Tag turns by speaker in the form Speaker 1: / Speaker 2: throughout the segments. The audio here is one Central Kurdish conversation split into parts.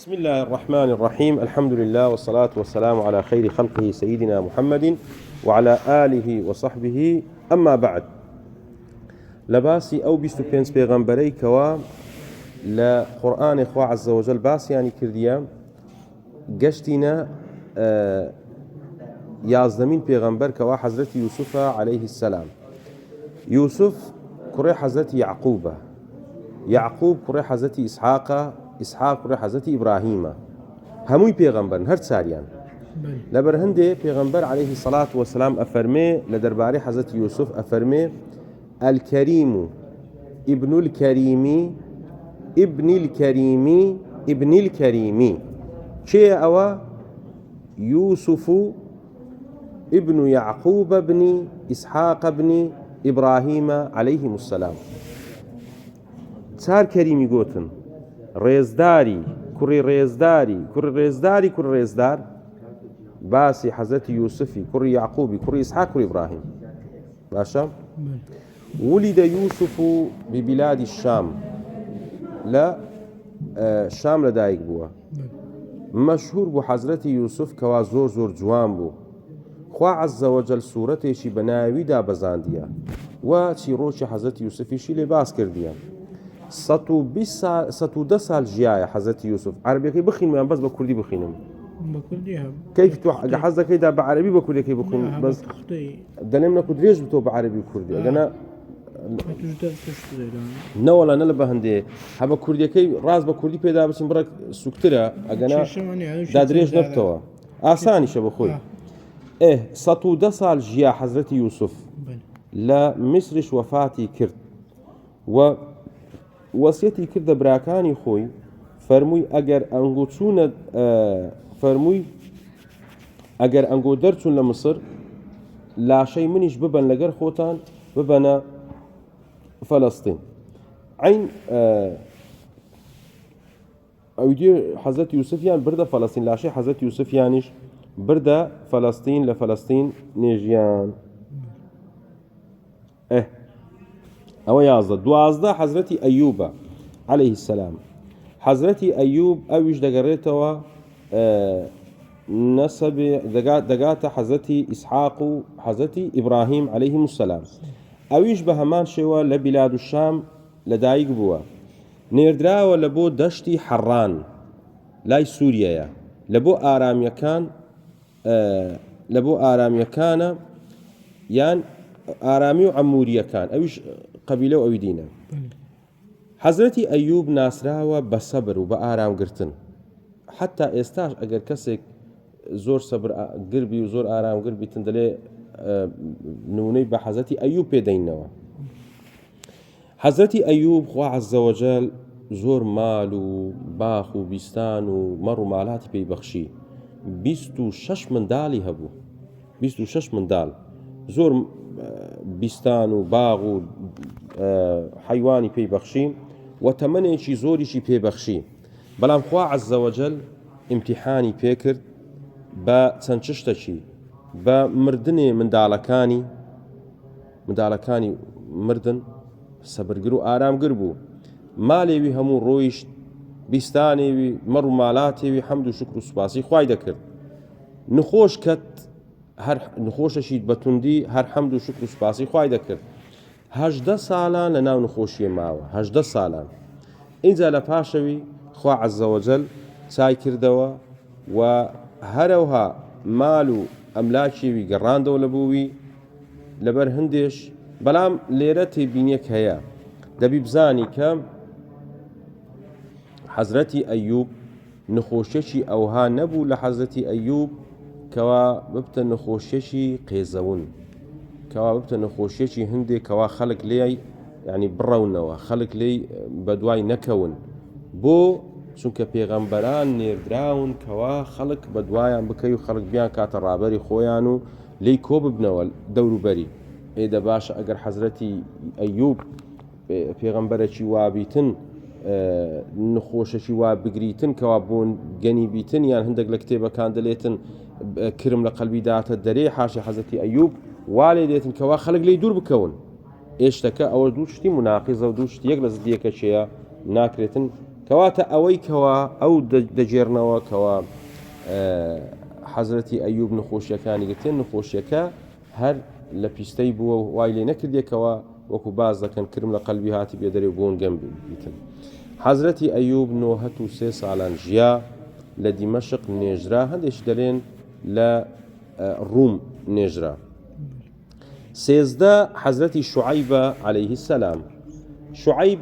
Speaker 1: بسم الله الرحمن الرحيم. الحمد لله والصلاة والسلام على خير خلقه سيدنا محمد وعلى آله وصحبه. أما بعد، لباسي أو بيستو بينس بيغمبري كوا لقرآن إخوة عز وجل باس يعني كرديا قشتنا يازدمين بيغمبر كوا حضرت يوسف عليه السلام. يوسف كري حضرت يعقوب كري حضرت إسحاق كري حضرت إبراهيم. هموي بيغمبر هر ساريان لبر هندي بيغمبر عليه الصلاة والسلام أفرمي لدرباري حضرت يوسف أفرمي الكريم ابن الكريم ابن الكريم ابن الكريم. شيء أوا يوسف ابن يعقوب ابن إسحاق ابن إبراهيم عليهم السلام. صار كريمي قوتن ريزداري كري ريزداري كري ريزداري كري ريزدار باسي حضرت يوسفي كري يعقوبي كري إسحاق كري إبراهيم. باشا ولد يوسف ببلاد الشام، لا الشام لدايق بوا. مشهور بو حضرت يوسف كوا زور زور جوان بو. خوا عز وجل سورته شي بناوي دا بزانديا و چی روشی حضرت یوسفی شی لباس کردیا. 110 سال جیای حضرت یوسف. عربی کی بخین من بس بکردی بخینم.
Speaker 2: بكردي هم
Speaker 1: كيف تو حظك كده بعربي بكردي كيف بكون بس دلمنا كدريش بتو بعربي وكردي انا نه ولا نه بهندي حب كردي كي راس بكردي پیدا بسم برك سوكترا انا دادريش نبتوا اساني شبه خوي 110 سال جيا حضرت يوسف لا مصرش وفاتي كرد و وصيتي كرد براكاني خوي فرموي اگر انگو چون فرموي اگر انگو درچون لمصر لا شيء منيش ببن لقر خوتان ببنا فلسطين عين او دي حضرت يوسف يعني برده فلسطين لا شيء حضرت يوسف يانيش برده فلسطين لفلسطين نيجيان او يازد دوازده حضرت ايوب عليه السلام. حضرت ايوب اويش دقريتوا نسب دقات حضرت اسحاق حضرت ابراهيم عليهم السلام. اويش بهمان شوا لبلاد الشام لدايق بوا نيردرا لبو دشتي حران لاي سوريا لبو آرام يكان لبو آرام يكان يان آرامي وعموريا كان اويش قبيله او دينا. حضرت ايوب ناسراوه بصبر وبآرام قرتن حتى استاش اگر كسك زور صبر قربي وزور آرام قربي تندلي نوني بحضرت ايوب بيدينوا. حضرت ايوب خوا عز وجل زور مال و باخ و بيستان و مر مالات بيبخشي 26 مندالي هبو 26 مندال زور بيستان و باغ و حيواني بيبخشي وتمنى شي زوري شي بيبخشي. بلام خوا عز وجل امتحاني بيكر با تنششتشي با مردني مندالكاني مردن سبرگرو آرام گربو مالي وي همو رويش بيستاني وي مر مالاتي وي حمد و شكر و سپاسي خواي دكر نخوش كت هر نخوششي بتندي هر حمد و شكر و سپاسي خواي دكر 18 سالان لناو نخوشي ماوه 18 سالان اینجا لپاشوی خوا عز وجل چای کردوا و هروها مالو املاکی وی گراندو لبوی لبر هندش بلام لیرتی بینیک هيا دبی بزانی کم حضرت ایوب نخوششی اوها نبو لحضرت ایوب کوا ببت نخوششی قیزون کوا ببت نخوششی هندی کوا خلق لی يعني برونوا خلق لي بدواي نكون بو چونکە پێغەمبەران نێردراون کەوا خەڵک بەدوایان بکەی و خەڵک بیان کاتە ڕابەری خۆیان و لی کۆ ببنەوە دەوروبەری. ئێدە باشە ئەگەر حەزرەتی ئەیوب پێغەمبەرێکی وابیتن نخۆشەشی وا بگریتن کەوا بۆن گەنی بیتن یان هەندێک لە کتێبەکان دەلێتن کرم لە قەلبی داتە دەرێ حاشە حەزرەتی ئەیوب وا لێ دێتن کەوا خەڵک لی دوور بکەون. ئێشتەکە ئەوە دوو شتی مناقیزە و دوو شتی یەک لە زدیەکە چێە ناکرێتن کەواتە ئەوەی کەوا ئەو دەجێرنەوە کەوا حەزرەتی ئەیوب نەخۆشیەکانی گرتێن نەخۆشیەکە هەر لە پیستەی بووە و وای لێ نەکردێکەوە وەکو باز دەکەن کرم لە قەلبی هاتی بێ دەرێ بۆن گەم بیتن. حەزرەتی ئەیوب 93 ساڵان ژیا لە دیمەشق نێژرا، هەندێک دەڵێن لە ڕووم نێژرا. سێزدە حەزرەتی شوعەیبە عەلەیهی سەلام. شوعەیب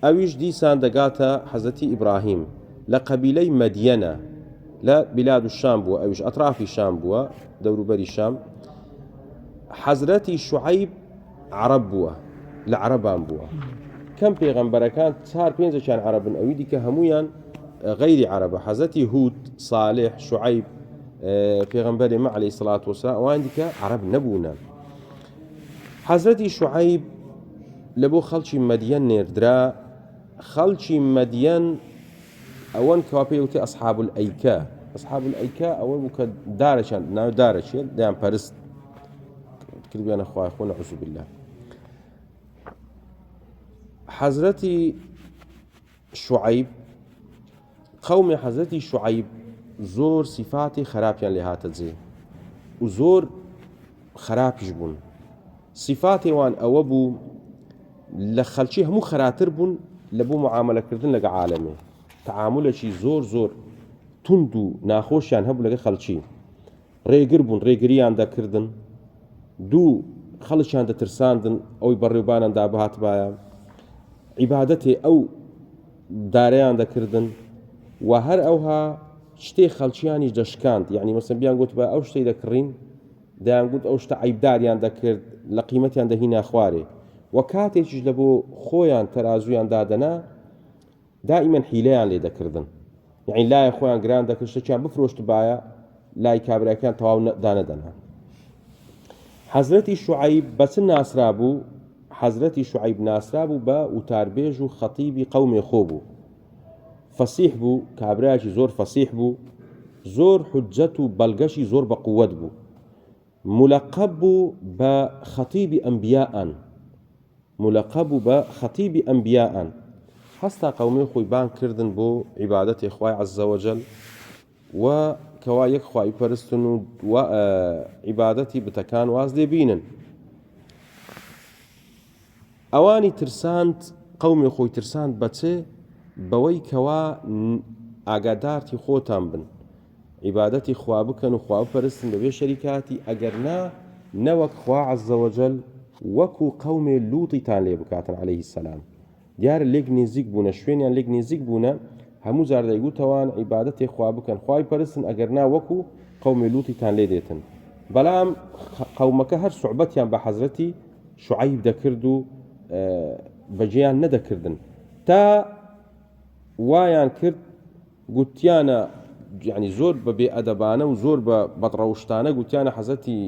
Speaker 1: ئەویش دیسان دەگاتە حەزرەتی ئیبراهیم لە قەبیلەی مەدیەنە لە بلاد و شام بووە، ئەویش ئەطرافی شام بووە، دەوروبەری شام. حەزرەتی شوعەیب عەرەب بووە، لە عەرەبان بووە. کەم پێغەمبەرەکان 4-5 عەرەبن، ئەوی دیکە هەمویان غەیری عەرەبە. حەزرەتی هود، صالح، شوعەیب پێغەمبەری مە عەلەیهی سەڵات وەسەلام ئەوان دیکە عەرەب نەبوونە. حەزرەتی شوعەیب لە بۆ خەڵکی مەدیەن نێردرا. خەڵکی مەدیەن ئەوەن کەوا پێوتێ ئەسحاب الئەیکە. ئەسحاب الئەیکە ئەوە بوو کە دارەچیان ناو دارەچێت دەیان پەرست کردویانە خوای خۆ نەعوذ بالله. حەزرەتی شوعەیب قەومی حەزرەتی شوعەیب زۆر سیفاتی خراپیان لێ هاتە جێ و زۆر خراپیش بوون. سیفاتی وان ئەوە بوو لە خەڵکی هەموو خراتر بوون لە بۆ معاملەکردن لەگە عالەمێ. تعاملێکی زۆر زۆر تند و ناخۆشیان هەبوو لەگە خەڵکی. ڕێگر بوون، ڕێگریان دەکردن، دوو خەڵکیان دەترساندن ئەوی بەڕێوبانان دابهات بایە، عیبادەتێ ئەو دارەیان دەکردن و هەر ئەوها شتێ خەڵکیانی دەشکاند. یعنی مەسەن بیان گوت بە ئەو شتەی دەکڕین دەیان گوت ئەو شتە عیبداریان دەکرد، لە قیمەتیان دەهینا خوارێ و کاتێکیش لە بۆ خۆیان تەرازویان دادەنا دائیمەن حیلەیان لێ دەکردن. یعنی لایە خۆیان گران دەکرد شتێکیان بفرۆشت بایە لای کابراکان تەواو دانەدەنا. حەزرەتی شوعەیب بەچ ناسرا بوو؟ حەزرەتی شوعەیب ناسرا بوو بە وتاربێژ و خەتیبی قەومێ خۆ بوو. فەسیح بوو، کابرایکی زۆر فەسیح بوو، زۆر حجەت و بەڵگەشی زۆر بە قووەت بوو. ملقب بوو بە خەتیبی ئەنبیاءان، ملقب بوو بە خەتیبی ئەنبیاءان. هەستا قەومێ خۆی بان کردن بۆ عیبادەتی خوای عەزە وەجەل و کەوا یەک خوای پەرستن و عیبادەتی بتەکان واز لێ بینن. ئەوانی ترساند قەومێ خۆی ترساند بەچێ؟ بەوەی کەوا ئاگادارتی خۆتان بن، عیبادەتی خوا بکەن و خوا بپەرستن بەبێ شەریکاتی، ئەگەر نەوەک خوا عەزە وەجەل وەکو قەومێ لووتیتان لێ بکاتن عەلەیهی سەلام. دیارە لێک نێزیک بوونە، شوێنیان لێک نێزیک بوونە، هەموو جار دەیگوتەوان عیبادەتی خوا بکەن، خوای پەرستن، ئەگەر نا وەکو قەومێ لووتیتان لێ دێتن. بەڵام قەومەکە هەر سوعبەتیان بە حەزرەتی شوعەیب دەکرد و بەجێیان نەدەکردن تا وایان کرد گوتیانە، یعنی زۆر بە بێئەدەبانە و زۆر بە بەدڕەوشتانە گوتیانە حەزرەتی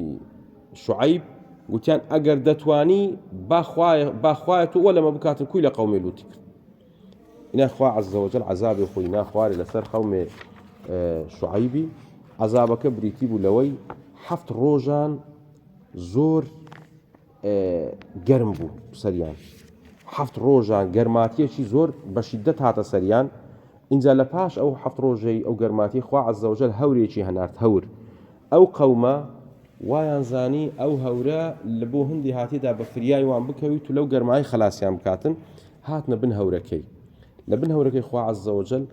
Speaker 1: شوعەیب، گوتیان ئەگەر دەتوانی باخوایە تو وە لەمە بکاتن کوی لە قەومێ لوتی کرد. ئینە خوا عەزە وەجەل عەزابی خۆی ناخوارێ لەسەر قەومێ شوعەیبی. عەزابەکە بریتی بوو لەوەی 7 ڕۆژان زۆر گەرم بوو سەریان، 7 ڕۆژان گەرماتیەکی زۆر بە شیددەت هاتە سەریان. اینجا لە پاش ئەو 7 ڕۆژەی ئەو گەرماتی خوا عەزە وەجەل هەورێکی هەنارد. هەور ئەو قەومە وایان زانی ئەو هەورە لە بۆ هەندی هاتیدا بە فریای وان بکەویت و لەو گەرمایی خەلاسیان بکاتن. هاتنە بن هەورەکەی، لە بن هەورەکەی خوا عەزە وەجەل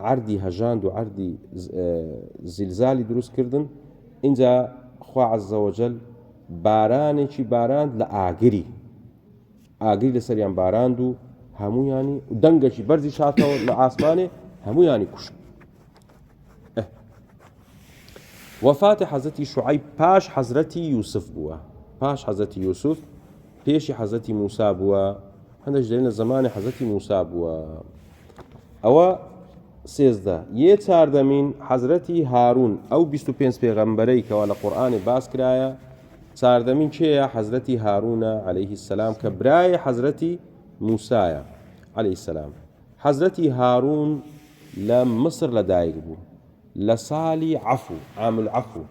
Speaker 1: عەردی هەژاند و عەردی زیلزالی دروست کردن. اینجا خوا عەزە وەجەل بارانێکی باراند لە ئاگری لەسەریان باراند و هەموویانی دەنگێکی بەرزی شاتەوە لە ئاسمانێ، هەموویانی کوشت. وفاتی حەزرەتی شوعەیب پاش حەزرەتی یوسف بووە، پاش حەزرەتی یوسف پێشی حەزرەتی موسا بووە، هەندێک دەڵێن لە زمانی حەزرەتی موسا بووە. ئەوە سێزدە. یە چاردەمین حەزرەتی هارون، ئەو 25 پێغەمبەرەی کەوا لە قورئانی باس کرایە، چاردەمین کێیە؟ حەزرەتی هارونە عەلەیهی سەلام کە برایە حەزرەتی موسایە عەلەیهی سەلام. حەزرەتی هارون لە مصر لەدایک بوو لە ساڵی عەفو، عام العەفو.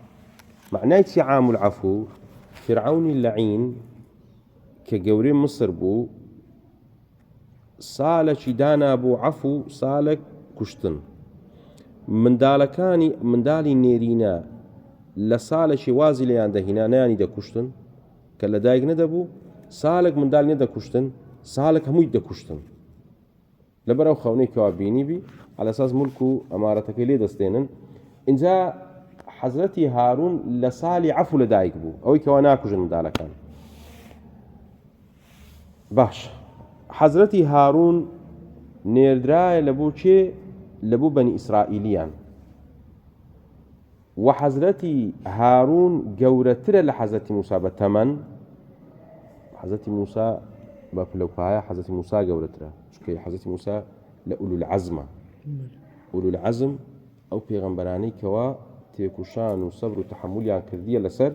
Speaker 1: معنای چی عام العەفو؟ فرعونی لەعین کە گەورەی مصر بوو ساڵێکی دانا بۆ عەفو ساڵێک کوشتن منداڵی نێرینە لە ساڵێکی وازی لەیان دەهینا نەیانی دەکوشتن کە لە دایک نەدەبوو ساڵێک منداڵ نەدەکوشتن ساڵێک هەمووی دەکوشتن لەبەرەو خەونەی کەوا بینیبی على ئەساس مولک و ئەمارەتەکەی لێ دەستێنن اینجا حەزرەتی هارون لە ساڵی عەفو لە دایک بوو ئەوەی کەوا ناکوژن منداڵەکان باش حەزرەتی هارون نێردرایە لە بۆ چێ لە بۆ بەنی ئیسرائیلیان و حەزرەتی هارون گەورەترە لە حەزرەتی موسا بە تەمەن حەزرەتی موسا بە پلەپایە حەزرەتی موسا گەورەترە چونکە حەزرەتی موسا لە ئولو العەزمە ئولو العەزم ئەو پێغەمبەرانەی کەوا تێکوشان و سەبر و تەحەمولیان کردیە لەسەر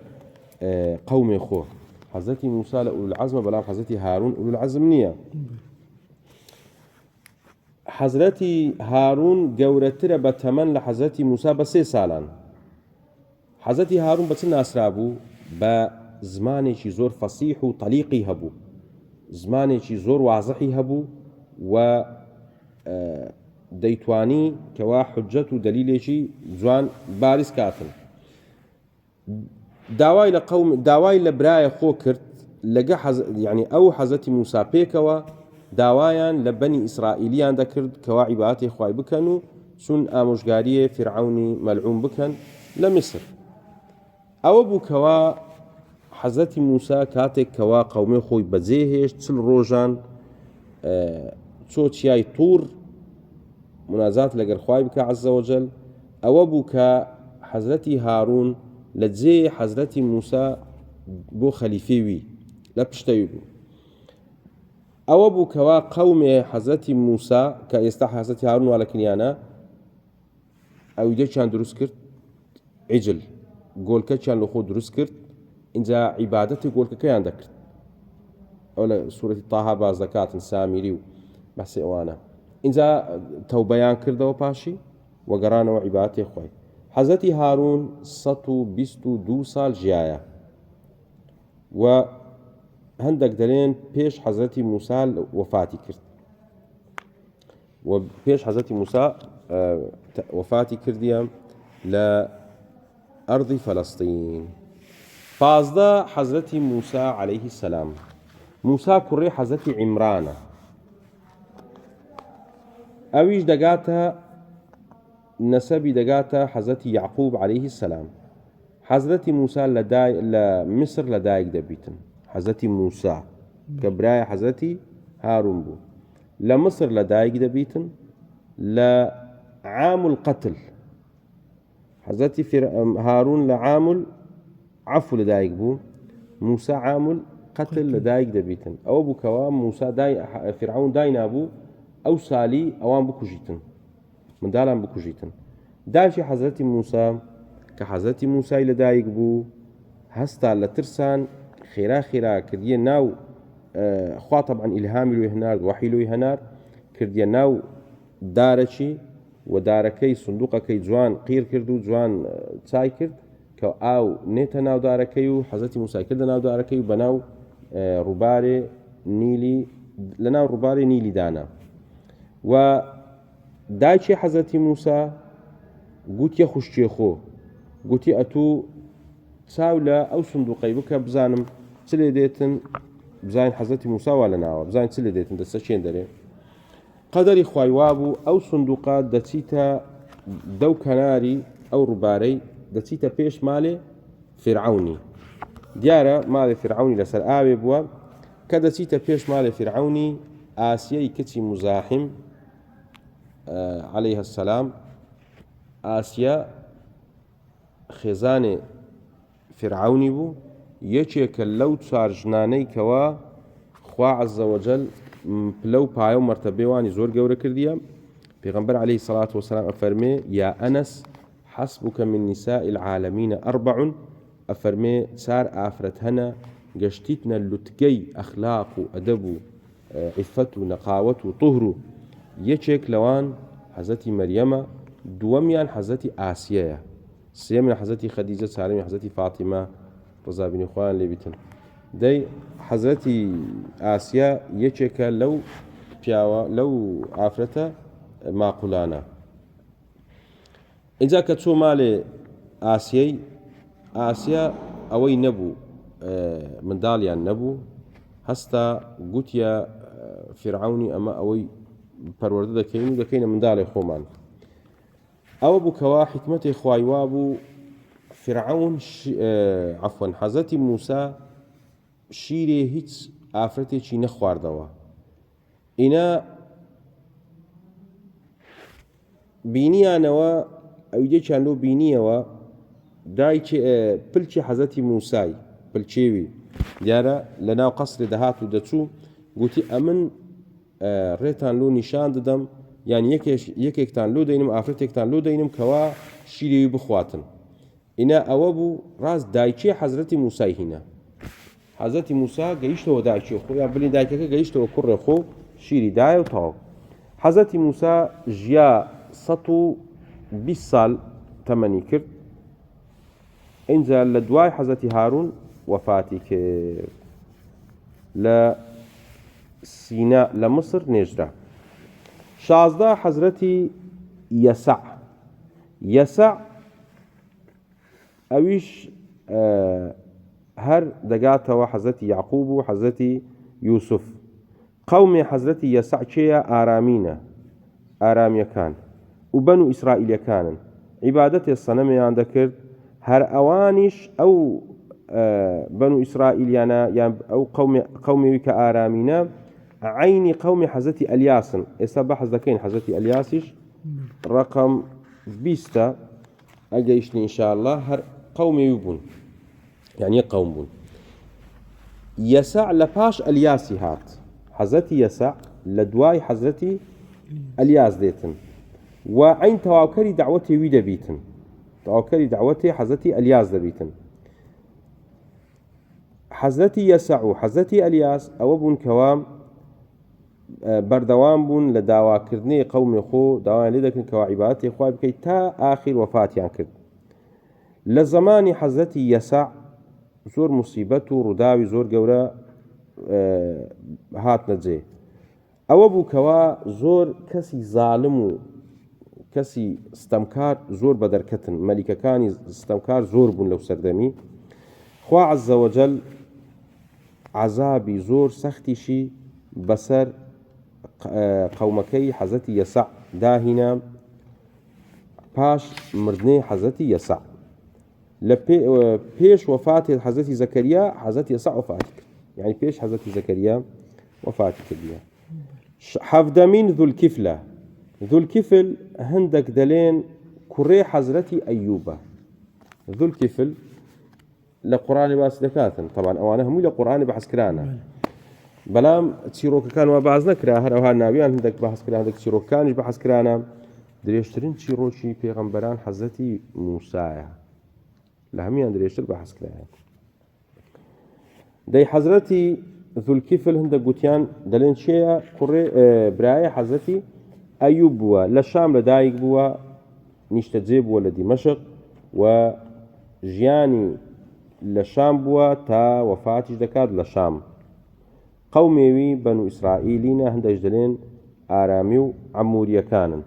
Speaker 1: قەومێ خۆ حەزرەتی موسا لە ئولو العەزمە بەڵام حەزرەتی هارون ئولو العەزم نییە حەزرەتی هارون گەورەترە بە تەمەن لە حەزرەتی موسا بە 3 ساڵان حەزرەتی هارون بە چ ناسرا بوو بە زمانێکی زۆر فەسیح و تەلیقی هەبوو زمانێکی زۆر وازحی هەبوو و دەیتوانی کەوا حجەت و دەلیلێکی جوان باریز کاتن داوای لە برایە خۆ کرد لەگە یعنی ئەو حەزرەتی موسا پێکەوە داوایان لە بەنی ئیسرائیلیان دەکرد کەوا عیبادەتی خوای بکەن و چون ئامۆژگاریە فرعونی مەلعون بکەن لە میسر ئەوە بوو کەوا حەزرەتی موسا کاتێک کەوا قەومێ خۆی بەجێهێشت 40 ڕۆژان چۆ چیای توور مناجات لەگەڵ خوای بکە عەزە وەجەل ئەوە بوو کە حەزرەتی هارون لە جێ حەزرەتی موسا بۆ خەلیفەوی لە پشتەوی بوو ئەوە بوو کەوا قەومێ حەزرەتی موسا کە ئێستا حەزرەتی هارون وا لە کنیانە ئەویدەکیان دروست کرد عیجل گۆلکەکیان لە خۆ دروست کرد اینجا عیبادەتی گۆلکەکەیان دەکرد ئەو لە سوورەتی تاها باز دەکاتن سامیری و بەسی ئەوانە اینجا تەوبەیان کردەوە پاشی وەگەڕانەوە عیبادەتی خۆی حەزرەتی هارون 122 ساڵ ژیایە و هەندێک دەڵێن پێش حەزرەتی موسا وەفاتی کرد و پێش حەزرەتی موسا وەفاتی کردیە لە ئەرضی فەلەستین 15 حەزرەتی موسا عەلەیه السەلام موسا کوڕی حەزرەتی عیمرانە ئەویش دەگاتە نەسەبی دەگاتە حەزرەتی یعقوب عەلەیه السەلام حەزرەتی موسا لە میسر لە دایک دەبیتن حەزرەتی موسا کە برایە حەزرەتی هارون بوو لە مصر لە دایک دەبیتن لە عام القتل حەزرەتی هارون لە عام العەفو لە دایک بوو موسا عام القتل لە دایک دەبیتن ئەوە بوو کەوا موسا فرعون دای نابوو ئەو سالی ئەوان بکوژیتن منداڵان بکوژیتن داشی حەزرەتی موسا کە حەزرەتی موسای لە دایک بوو هەستا لە ترسان خێرا کردیە ناو خوا طبعا ئیلهامی لۆی هەنار وەحی لۆی هەنار کردیە ناو دارەکی و دارەکەی سندوقەکەی جوان قیر کرد و جوان چای کرد کە ئاو نێتە ناو دارەکەی و حەزرەتی موسای کردە ناو دارەکەی و بەناو ڕووبارێ نیلی لە ناو ڕووبارێ نیلی دانا و دایکی حەزرەتی موسا گوتیە خوشکێ خۆ گوتی ئەتوو چاو لە ئەو سندوقەی بکە بزانم چ لێ دێتن بزانین حەزرەتی موسا وا لە ناوە بزانین چ لێ دێتن دەستە چێن دەرێ قەدەری خوای وا بوو ئەو سندوقە دەچیتە دەو کەناری ئەو ڕووبارەی دەچیتە پێش مالێ فرعونی دیارە ماڵی فرعونی لەسەر ئاوێ بووە کە دەچیتە پێش ماڵی فرعونی ئاسیەی کچی مزاحم عەلەیه السەلام ئاسیە خێزانێ فرعونی بوو یەکێکە لەو 4 ژنانەی کەوا خوا عەزە وەجەل پلە و پایە و مەرتەبەیوانی زۆر گەورە کردیە پێغەمبەر عەلەیهی سەڵات وەسەلام ئەفەرمێ یا ئەنەس حەسبوکە من نیساء العالەمینە 4 ئەفەرمێ 4 ئافرەت هەنە گەشتیتنە لوتگەی ئەخلاق و ئەدەب و عیفەت و نەقاوەت و طوهر و یەکێک لەوان حەزرەتی مەریەمە دووەمیان حەزرەتی ئاسیەیە سێمیان حەزرەتی خەدیجە چارەمی حەزرەتی فاتیمە ڕزابینی خۆیان لێبیتن دەی حەزرەتی ئاسیا یەکێکە لەو پیاوە لەو ئافرەتە ماقولانە. اینجا کە چۆ مالێ ئاسیا ئەوەی نەبوو منداڵیان نەبوو هەستا گوتیە فرعونی ئەمە ئەوەی پەروەردە دەکەین و دەکەینە منداڵی خۆمان. ئەوە بوو کەوا حکمەتی خوای وا بوو فرعون عەفوەن حەزەتی موسا شیرێ هیچ ئافرەتێکی نەخواردەوە. ئینا بینیانەوە ئەویدێکیان لۆ بینیەوە دایکی پلکی حەزەتی موسای پلچێوی دیارە لە ناو قەسرێ دەهات و دەچوو گوتی ئەمن ڕێتان لۆ نیشان دەدەم یان یەکێکتان لۆ دەینم ئافرەتێکتان لۆ دەینم کەوا شیرێوی بخواتن. ئینا ئەوە بوو ڕاست دایکی حەزرەتی موسای هینە. حەزەتی موسا گەیشتەوە دایکی خۆ یان بڵین دایکەکە گەیشتەوە کوڕێ خۆ شیری دایە و تەواو. حەزەتی موسا ژیا 120 ساڵ تەمەنی کرد. اینجا لە دوای حەزەتی هارون وەفاتی کرد لە سینا لە مصر نێژرا. 16 حەزرەتی یەسع ئەویش هەر دەگاتەوە حەزەتی یعقوب و حەزەتی یوسف. قەومی حەزرەتی یەسع چێە؟ ئارامینە، ئارامیەکان و بەن و ئیسرائیلەکانن عیبادەتێ سەنەمیان دەکرد. هەر ئەوانیش ئەو بەن و ئیسرائیلیانە یان ئەو قەومێوی کە ئارامینە عینی قەومی حەزەتی ئەلیاسن. ئێستا بەحث دەکەین حەزەتی ئەلیاسیش ڕقم 20 ئەگەیشتنی ئینشاءالله هەر قەومێوی بوون یان یەک قەوم بوون. یەسع لە پاش ئەلیاسی هات. حەزەتی یەسع لە دوای حەزەتی ئەلیاس دێتن و عین تەواوکەری دەعوەتی وی دەبیتن. تەواوکەری دەعوەتی حەزەتی ئەلیاس دەبیتن. حەزەتی یەسع و حەزەتی ئەلیاس ئەوە بوون کەوا بەردەوام بوون لە داواکردنی قەومی خۆ داوایان لێ دەکردن کەوا عیبادەتی خوای بکەیت تا ئاخیر وەفاتیان کرد. لە زەمانی حەزەتی یەسع زۆر موسیبەت و ڕووداوی زۆر گەورە هاتنە جێ. ئەوە بوو کەوا زۆر کەسی زاڵم و کەسی ستەمکار زۆر بەدەرکەتن. مەلیکەکانی ستەمکار زۆر بوون لەو سەردەمی. خوا عەزە وەجەل عەزابی زۆر سەختیشی بەسەر قەومەکەی حەزەتی یەسع داهینە پاش مردنی حەزەتی یەسع. لە پێش وەفاتی حەزەتی زەکەریا حەزەتی یەسع وەفاتی کرد، یعنی پێش حەزەتی زەکەریا وەفاتی کردیە. حەڤدەمین ذولکیفلە. ذولکیفل هەندێک دەلێن کوڕێ حەزرەتی ئەیوبە. ذولکیفل لە قورآانی باسی دەکاتن. طبعا ئەوانە هەمووی لە قورآانی بەحەسکرانە، بەڵام چیرۆکەکان وا باز نەکرا. هەر ئەوها ناویان هەندێک بەحەسکران، هەندێک چیرۆکەکانیش بەحەسکرانە. درێژترین چیرۆکی پێغەمبەران حەزەتی موسایە، لە هەمویان درێژتر بەحەسکرایە. دەی حەزرەتی ذولکیفل هەندێک گوتیان دەڵێن چێە؟ کوڕێ برایە حەزەتی ئەیوب بووە. لە شام لەدایک بووە، نیشتەجێ بووە لە دیمەشق و ژیانی لە شام بووە تا وەفاتیش دەکات لە شام. قەومێوی بەن و ئیسرائیلینە، هەندێک دەڵێن ئارامی و عەموریەکانن.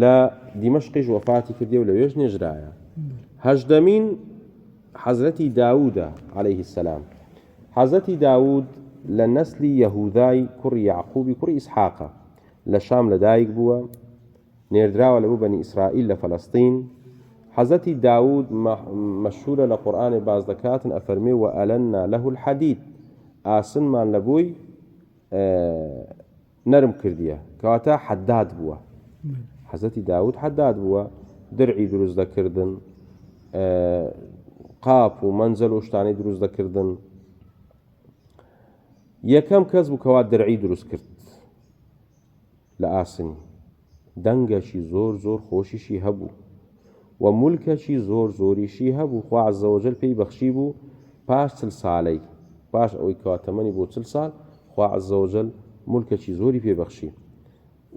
Speaker 1: لە دیمەشقیش وەفاتی کردێ و لەوێش نێژرایە. هەژدەمین حەزرەتی داوودە عەلەیه السەلام. حەزەتی داوود لە نەسلی یەهودای کوڕی یعقوبی کوڕی ئیسحاقە. لە شام لەدایک بووە، نێردراوە لەبوو بەنی ئیسرائیل لە فەلەستین. حەزەتی داوود مەشهورە لە قورئانی باز دەکاتن ئەفەرمێ وەئەلەننا لەهو الحەدید، ئاسنمان لە بۆی نەرم کردیە، کەواتە حەداد بووە. حەزەتی داوود حەداد بووە، درعی دروست دەکردن، قاپ و مەنجەل و شتانەی دروست دەکردن. یەکەم کەس بوو کەوا درعی دروست کرد لە ئاسنی. دەنگەشی زۆر زۆر خۆشیشی هەبوو و مولکەشی زۆر زۆریشی هەبوو. خوا عەزە وەجەل پێی بەخشی بوو پاش 40 ساڵەی، پاش ئەوەی کەوا تەمەنی بۆ 40 ساڵ خوا عەزە وەجەل مولکەشی زۆری پێبەخشی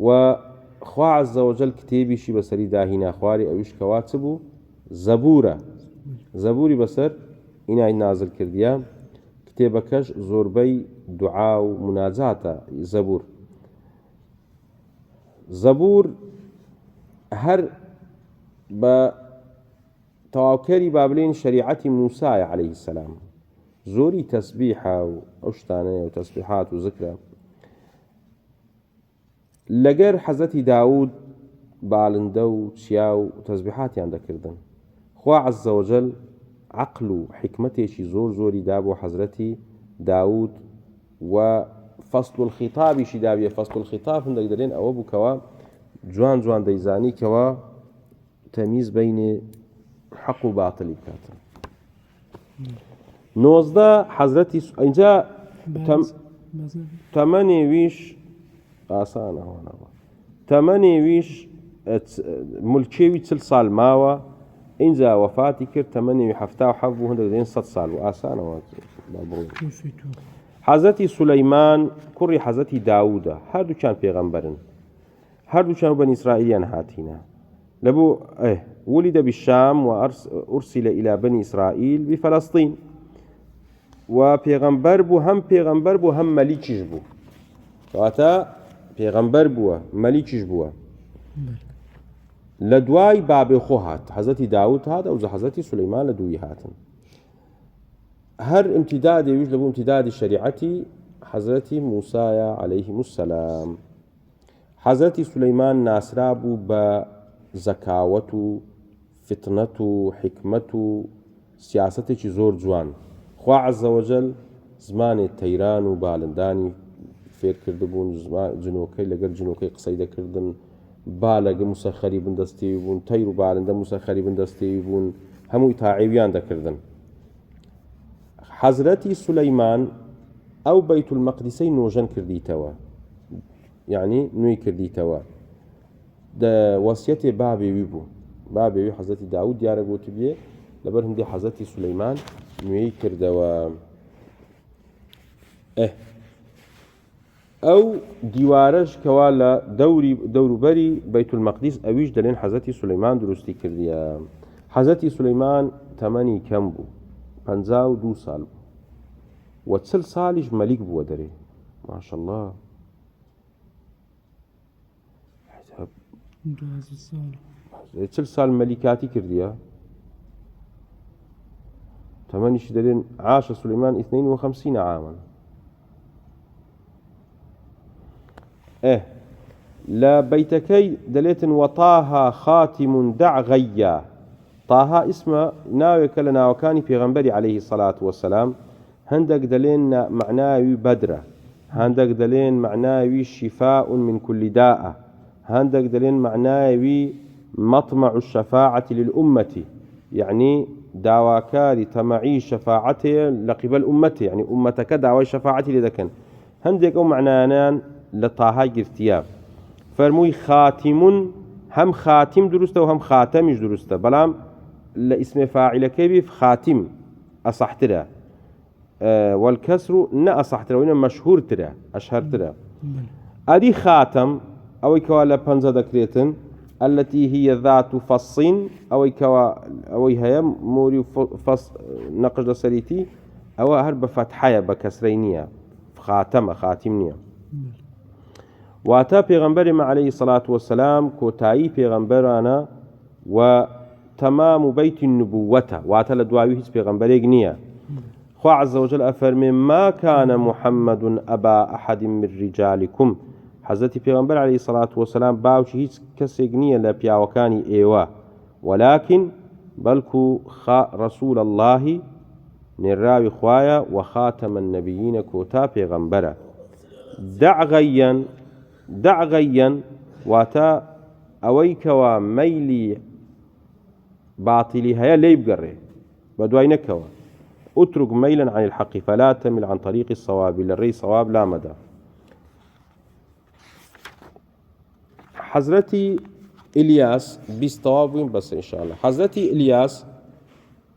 Speaker 1: و خوا عەزە وەجەل کتێبیشی بەسەری داهینا. خواری ئەویش کەوا چ بوو؟ زەبوورە. زەبووری بەسەر ئینای نازل کردیە. کتێبەکەش زۆربەی دوعا و مناجاتە زەبوور. زەبور هەر بە تەواوکەری با بڵێن شەریعەتی موسایە عەلەیهی سەلام زۆری تەسبیحە و ئەو شتانەیە و تەسبیحات و ذکرە لەگەر حەزەتی داود باڵندە و چیا و تەسبیحاتیان دەکردن خوا عەزە وەجەل عەقل و حکمەتێکی زۆر زۆری دا بۆ حەزرەتی داود و فەصل الخیتابیشی داویە فەصل الخیتاب هەندێک دەڵێن ئەوە بوو کەوا جوان جوان دەیزانی کەوا تەمیز بەینێ حەق و باتڵی بکاتن. 19 حەزرەتی ئینجا تەمەنێویش ئاسانەوەنەوە تەمەنێویش مولکێوی 40 ساڵ ماوە اینجا وەفاتی کرد تەمەنێوی 77 بوو هەندێک دەڵێن 100 ساڵ بوو ئاسانەوە. حەزەتی سولەیمان کوڕی حەزەتی داودە هەردووچیان پێغەمبەرن هەردووچیان بەنی ئیسرائیلیان هاتینە لەبوو ولد بالشام وأرسل إلى بني إسرائيل بفلسطين و پێغەمبەر بوو هەم پێغەمبەر بوو هەم مەلیکیش بوو کەواتە پێغەمبەر بووە مەلیکیش بووە لە دوای بابێ خۆ هات حەزەتی داود هات ئەوجا حەزەتی سولەیمان لە دووی هاتن هەر امتدادێویش لەبوو امتدادی شەریعەتی حەزەتی موسایە عەلەیهیم السەلام. حەزەتی سولەیمان ناسرا بوو بە زەکاوەت و فتنەت و حکمەت و سیاسەتێکی زۆر جوان خوا عەزە وەجەل زمانێ تەیران و باڵندانی فێر کردبوون جنۆکەی لەگەر جنۆکەی قسەی دەکردن با لەگە موسەخەری بندەستێوی بوون تەیر و باڵندە موسەخەری بندەستێوی بوون هەمووی تاعیویان دەکردن. حەزرەتی سولەیمان ئەو بەیت المەقدسەی نۆژەن کردیتەوە یعنی نوێی کردیتەوە وەسیەتێ بابێوی بوو بابێوی حەزەتی داود دیارە گوتی بێ لەبەر هەندێ حەزەتی سولەیمان نوێی کردەوە. ئەو دیوارەش کەوا لە دەوروبەری بەیت المەقدس ئەویش دەڵێن حەزەتی سولەیمان دروستی کردیە. حەزەتی سولەیمان تەمەنی کەم بوو 52 ساڵ بوو و 40 ساڵیش مەلیک بووە دەرێ ماشەڵڵا 40 ساڵ مەلیکاتی کردیە تەمەنیشی دەڵێن عاش سولەیمان 52 عاما. لە بەیتەکەی دەلێتن وەطاها خاتم دع غەیە طاها ئیسمە ناوێکە لە ناوەکانی پێغەمبەری عەلەیهی سەڵات وەسەلام هەندێک دەلێن معناوی بەدرە هەندێک دەلێن معناوی شیفاء من كل داء هەندێک دەلێن معناوی مەطمع الشەفاعة للأمة يعني داواکاری تەمەعی شەفاعەتێ لە قیبەل ئومەتێ يعني ئومەتەکە داوای شەفاعەتی لێ دەکەن هەندێک ئەو معنایانیان لە تاها گرتیە فەرمووی خاتیمون هەم خاتیم دروستە و هەم خاتەمیش دروستە بەڵام لە ئیسمێ فاعیلەکەی بێ خاتیم ئەسەحترە والکەسر نە ئەسەحترە وینە مەشهورترە ئەشهەرترە. ئەدی خاتەم ئەوەی کەوا لە پەنجە دەکرێتن التي هي ذات فص ئەوەی هەیە مۆری فەس نەقش لەسەریتی ئەوە هەر بە فەتحەیە بە کەسرەی نییە خاتەمە خاتیم نییە. واتە پێغەمبەرێمە عەلەیهی سەڵات وەسەلام کۆتایی پێغەمبەرانە و تەمام و بەیتی نبووەتە واتە لە دواوی هیچ پێغەمبەرێک نییە. خوا عەزە وەجەل ئەفەرمێ ما كان محمد أبا أحد من رجالكم حەزەتی پێغەمبەر عەلەیهی سەڵات وەسەلام باوکی هیچ کەسێک نییە لە پیاوەکانی ئێوە ولكن بەڵکو رەسوول اللهی نێراوی خوایە و خاتەمە النەبیینە کۆتا پێغەمبەرە. دع غەیەن واتە ئەوەی کەوا مەیلی باتیلی هەیە لێی بگەڕێ بە دوای نەکەوە اترك ميلا عن الحق فلا تمل عن طريق الصواب للري صواب لا مدى. حەزرەتی ئیلیاس بیستەوا بووین بەس ئینشاءالله. حەزرەتی ئیلیاس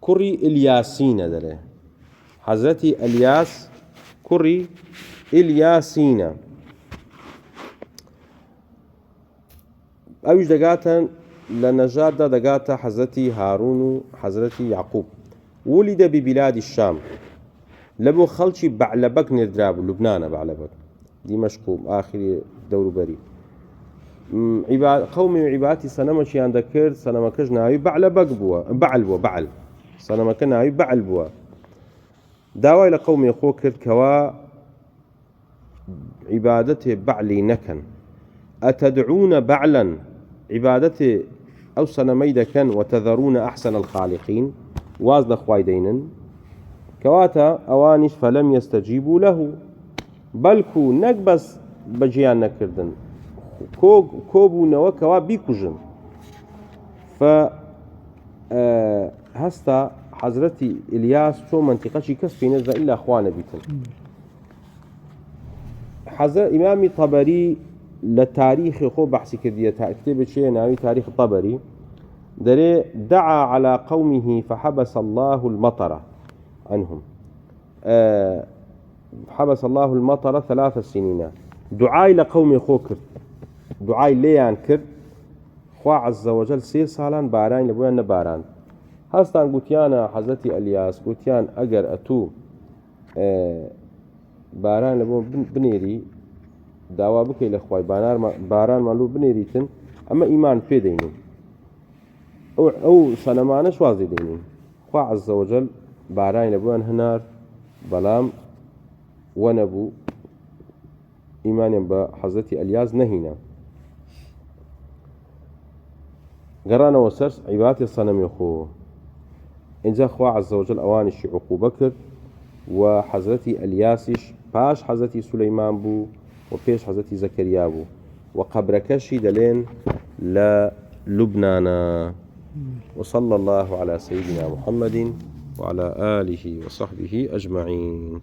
Speaker 1: کوڕی ئیلیاسینە دەڵێ حەزرەتی ئیلیاس کوڕی ئیلیاسینە ئەویش دەگاتە لە نەژاددا دەگاتە حەزرەتی هارون و حەزرەتی یعقوب. ولد ببلاد الشام لەبۆ خەڵکی بەعلەبەک نێردرا بوو لوبنانە بەعلەبەک دیمەشق و ئاخری دەوروبەری قومي عبادتي سنمشي عند كرد سنمكش ناوي بعل بعل سنمك ناوي بعل بوا داوای لە قەومی خۆ کرد کەوا عیبادەتێ بعلی نەکەن ئەتەدعونە بعلەن عیبادەتێ ئەو سەنەمەی دەکەن وتەذەرونە ئەحسەن الخاڵقین واز لە خوای دەینن کەواتە ئەوانیش فەلەم یەستەجیبوا لەه بەڵکو نەک بەس بەجیان نەکردن کۆبوونەوە کەوا بیکوژن هەستا حەزرەتی ئیلیاس چۆ منتیقەشی کەس پێی نەزدا ئیلا خوا نەبیتن ئیمامی طەبەری لە تاریخی خۆ بەحسی کردیە کتێبێکیە ناوی تاریخ طەبەری دەرێ دعا على قومه فحبس الله المطر عنهم حبس الله المطر 3 سنين دعای لە قەومی خۆ کرد دعای لێیان کرد خوا عز وجل 3 ساڵان باران لە بۆیان نەباران هەستان گوتیانە حەزەتی ئەلیاس گوتیان ئەگەر ئەتوو باران لە بۆ بنێری داوا بکەی لە خوای بارانمان لۆ بنێریتن ئەمە ئیمان پێ دەینین ئەو سەنەمانە شوازی دەینین خوا عز وجل باران لە بۆیان هەنار بەڵام وەنەبوو ئیمانیان بە حەزەتی ئەلیاس نەهینە گەڕانەوە سەر عیبادەتی سەنەمی خۆ اینجا خوا عز وجل ئەوانیشی عقوبە کرد و حەزەتی ئەلیاسیش پاش حەزەتی سولەیمان بوو و پێش حەزەتی زەکەریا بوو و قەبرەکەشی دەلێن لە لوبنانە وصلى الله على سيدنا محمد وعلى آله وصحبه أجمعين.